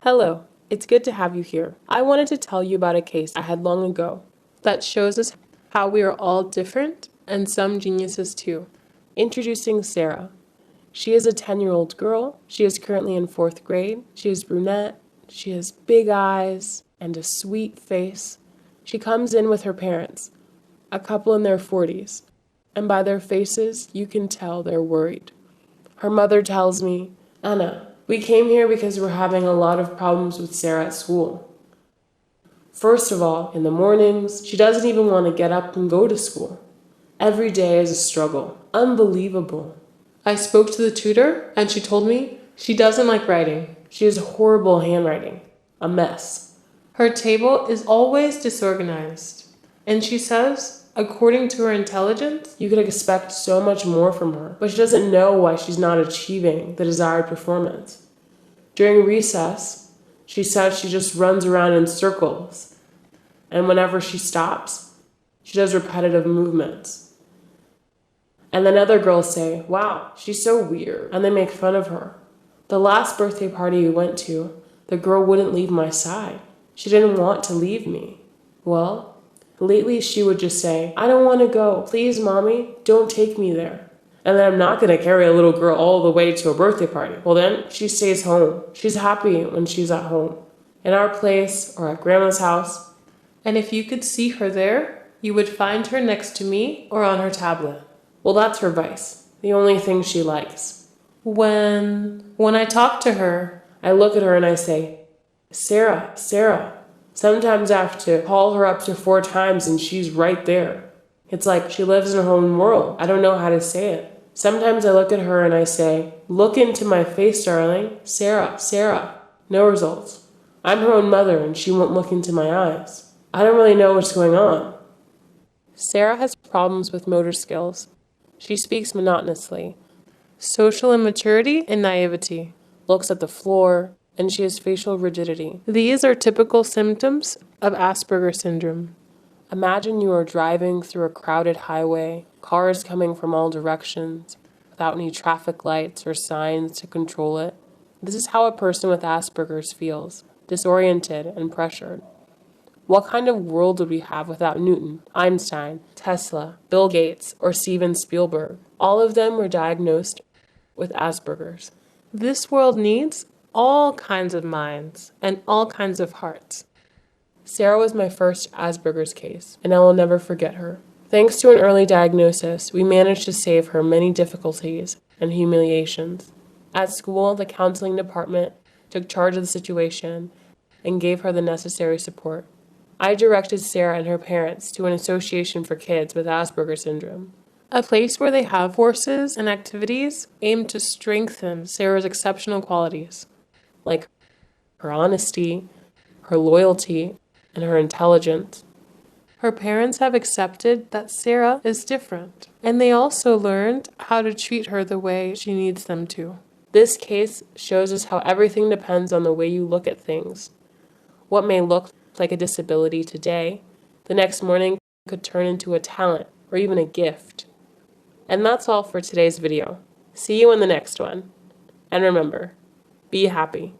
Hello, it's good to have you here. I wanted to tell you about a case I had long ago that shows us how we are all different and some geniuses too. Introducing Sarah. She is a 10-year-old girl. She is currently in 4th grade. She is brunette. She has big eyes and a sweet face. She comes in with her parents, a couple in their 40s, and by their faces, you can tell they're worried. Her mother tells me, "Anna, we came here because we're having a lot of problems with Sarah at school. First of all, in the mornings, she doesn't even want to get up and go to school. Every day is a struggle. Unbelievable. I spoke to the tutor, and she told me she doesn't like writing. She has horrible handwriting. A mess. Her table is always disorganized. And she says, according to her intelligence, you could expect so much more from her, but she doesn't know why she's not achieving the desired performance. During recess, she says she just runs around in circles, and whenever she stops, she does repetitive movements. And then other girls say, wow, she's so weird, and they make fun of her. The last birthday party we went to, the girl wouldn't leave my side. She didn't want to leave me. Well, lately she would just say, I don't want to go. Please, mommy, don't take me there. And then I'm not going to carry a little girl all the way to a birthday party. Well, then she stays home. She's happy when she's at home, in our place or at grandma's house. And if you could see her there, you would find her next to me or on her tablet. Well, that's her vice, the only thing she likes. When I talk to her, I look at her and I say, Sarah. Sometimes I have to call her up to 4 times and she's right there. It's like she lives in her own world. I don't know how to say it. Sometimes I look at her and I say, look into my face, darling. Sarah. No results. I'm her own mother and she won't look into my eyes. I don't really know what's going on. Sarah has problems with motor skills. She speaks monotonously. Social immaturity and naivety. Looks at the floor, and she has facial rigidity. These are typical symptoms of Asperger's syndrome. Imagine you are driving through a crowded highway, cars coming from all directions, without any traffic lights or signs to control it. This is how a person with Asperger's feels, disoriented and pressured. What kind of world would we have without Newton, Einstein, Tesla, Bill Gates, or Steven Spielberg? All of them were diagnosed with Asperger's. This world needs all kinds of minds and all kinds of hearts. Sarah was my first Asperger's case, and I will never forget her. Thanks to an early diagnosis, we managed to save her many difficulties and humiliations. At school, the counseling department took charge of the situation and gave her the necessary support. I directed Sarah and her parents to an association for kids with Asperger's syndrome, a place where they have courses and activities aimed to strengthen Sarah's exceptional qualities, like her honesty, her loyalty, and her intelligence. Her parents have accepted that Sarah is different, and they also learned how to treat her the way she needs them to. This case shows us how everything depends on the way you look at things. What may look like a disability today, the next morning could turn into a talent or even a gift. And that's all for today's video. See you in the next one. And remember, be happy.